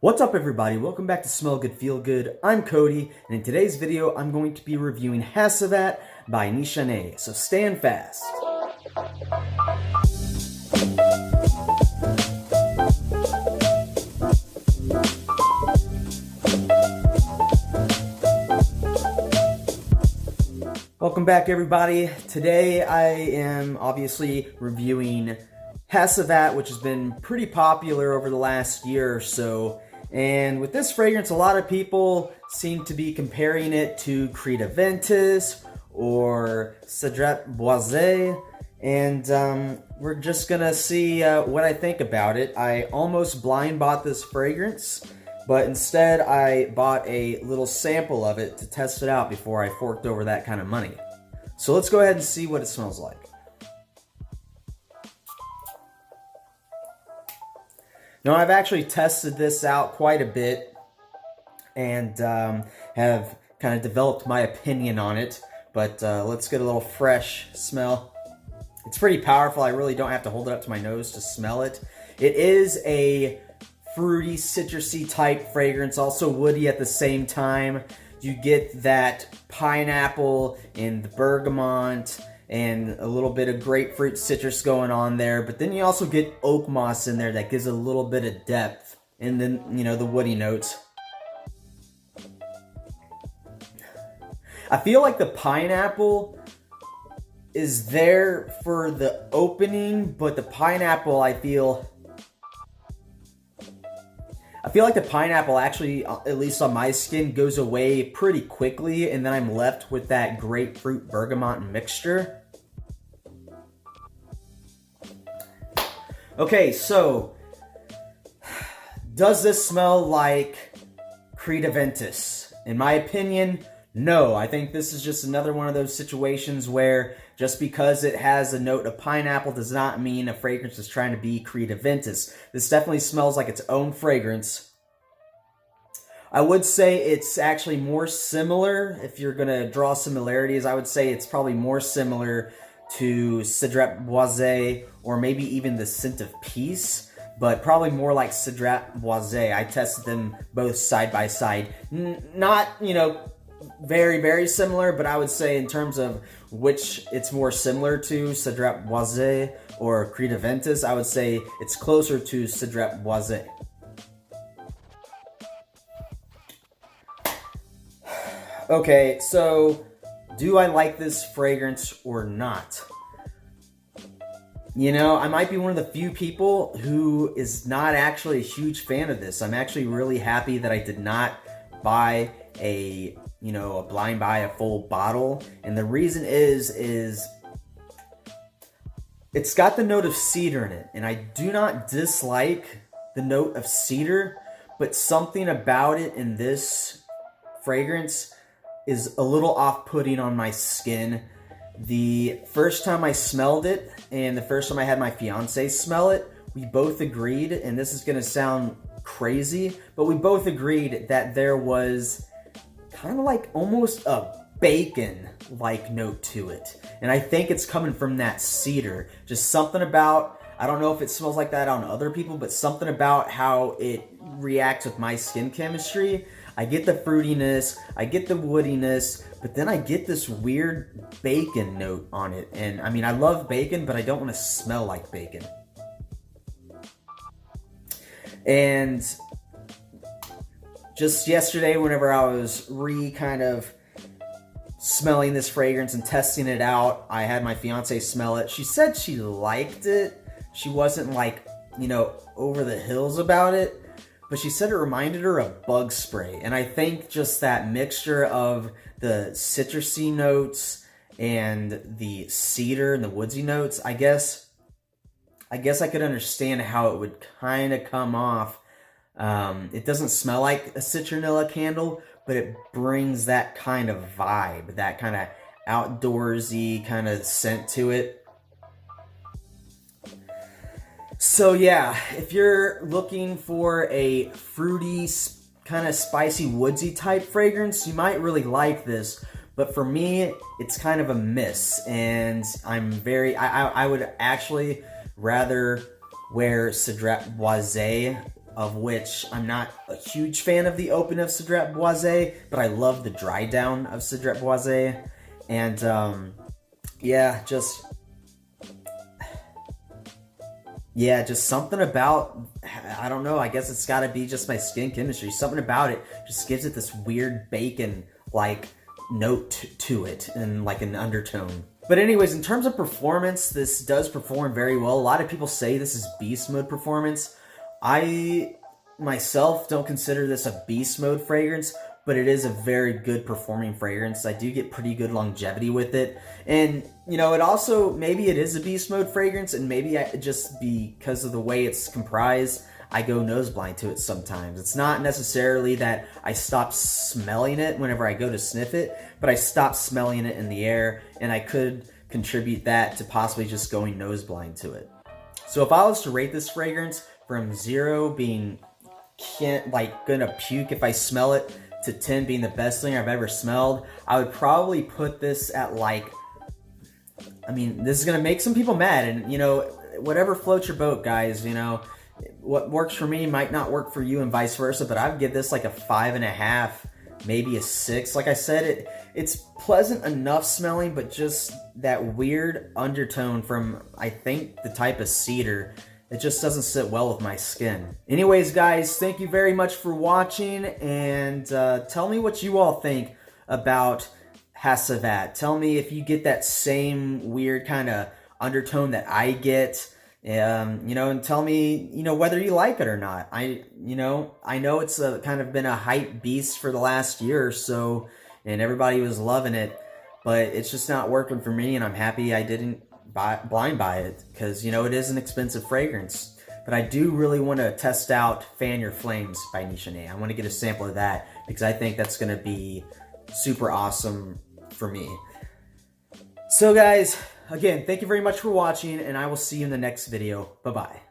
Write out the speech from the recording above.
What's up everybody? Welcome back to Smell Good Feel Good. I'm Cody, and in today's video I'm going to be reviewing Hacivat by Nishane, so stand fast. Welcome back everybody. Today I am obviously reviewing Hacivat, which has been pretty popular over the last year or so. And with this fragrance, a lot of people seem to be comparing it to Creed Aventus or Cedrat Boisé. And we're just gonna see what I think about it. I almost blind bought this fragrance, but instead I bought a little sample of it to test it out before I forked over that kind of money. So let's go ahead and see what it smells like. Now, I've actually tested this out quite a bit and have kind of developed my opinion on it, but let's get a little fresh smell. It's pretty powerful. I really don't have to hold it up to my nose to smell it. It is a fruity, citrusy type fragrance, also woody at the same time. You get that pineapple and the bergamot and a little bit of grapefruit citrus going on there, but then you also get oak moss in there that gives a little bit of depth, and then, you know, the woody notes. I feel like the pineapple is there for the opening, but the pineapple, I feel like the pineapple actually, at least on my skin, goes away pretty quickly, and then I'm left with that grapefruit bergamot mixture. Okay, so does this smell like Creed Aventus? In my opinion, no. I think this is just another one of those situations where just because it has a note of pineapple does not mean a fragrance is trying to be Creed Aventus. This definitely smells like its own fragrance. I would say it's actually more similar. If you're going to draw similarities, I would say it's probably more similar to Cedrat Boisé or maybe even the Scent of Peace, but probably more like Cedrat Boisé. I tested them both side by side. Not, you know, very, very similar, but I would say in terms of which it's more similar to, Cedrat Boisé or Creed Aventus, I would say it's closer to Cedrat Boisé. Okay, so do I like this fragrance or not? You know, I might be one of the few people who is not actually a huge fan of this. I'm actually really happy that I did not buy a blind buy a full bottle. And the reason is it's got the note of cedar in it. And I do not dislike the note of cedar, but something about it in this fragrance is a little off-putting on my skin. The first time I smelled it and the first time I had my fiance smell it, we both agreed, and this is gonna sound crazy, but we both agreed that there was kind of like almost a bacon-like note to it. And I think it's coming from that cedar. Just something about, I don't know if it smells like that on other people, but something about how it reacts with my skin chemistry. I get the fruitiness, I get the woodiness, but then I get this weird bacon note on it. And I mean, I love bacon, but I don't want to smell like bacon. And just yesterday, whenever I was kind of smelling this fragrance and testing it out, I had my fiance smell it. She said she liked it. She wasn't like, you know, over the hills about it, but she said it reminded her of bug spray. And I think just that mixture of the citrusy notes and the cedar and the woodsy notes, I guess I could understand how it would kind of come off. It doesn't smell like a citronella candle, but it brings that kind of vibe, that kind of outdoorsy kind of scent to it. So yeah, if you're looking for a fruity, kind of spicy, woodsy type fragrance, you might really like this. But for me, it's kind of a miss, and I would actually rather wear Cedrat Boisé of which I'm not a huge fan of the open of Cedrat Boisé, but I love the dry down of Cedrat Boisé. And yeah, just something about, I don't know, I guess it's got to be just my skin chemistry. Something about it just gives it this weird bacon-like note to it and like an undertone. But anyways, in terms of performance, this does perform very well. A lot of people say this is beast mode performance. I myself don't consider this a beast mode fragrance, but it is a very good performing fragrance. I do get pretty good longevity with it. And, you know, it also, maybe it is a beast mode fragrance, and maybe just because of the way it's comprised, I go nose blind to it sometimes. It's not necessarily that I stop smelling it whenever I go to sniff it, but I stop smelling it in the air, and I could contribute that to possibly just going nose blind to it. So if I was to rate this fragrance from 0 being gonna puke if I smell it, to 10 being the best thing I've ever smelled, I would probably put this at like, I mean, this is gonna make some people mad, and you know, whatever floats your boat, guys. You know, what works for me might not work for you, and vice versa. But I'd give this like a 5.5, maybe a 6. Like I said, it's pleasant enough smelling, but just that weird undertone from, I think, the type of cedar, it just doesn't sit well with my skin. Anyways, guys, thank you very much for watching, and tell me what you all think about Hacivat. Tell me if you get that same weird kind of undertone that I get, you know, and tell me, you know, whether you like it or not. I know it's kind of been a hype beast for the last year or so, and everybody was loving it, but it's just not working for me, and I'm happy I didn't blind buy it, because, you know, it is an expensive fragrance. But I do really want to test out Fan Your Flames by Nishane. I want to get a sample of that, because I think that's going to be super awesome for me. So guys, again, thank you very much for watching, and I will see you in the next video. Bye-bye.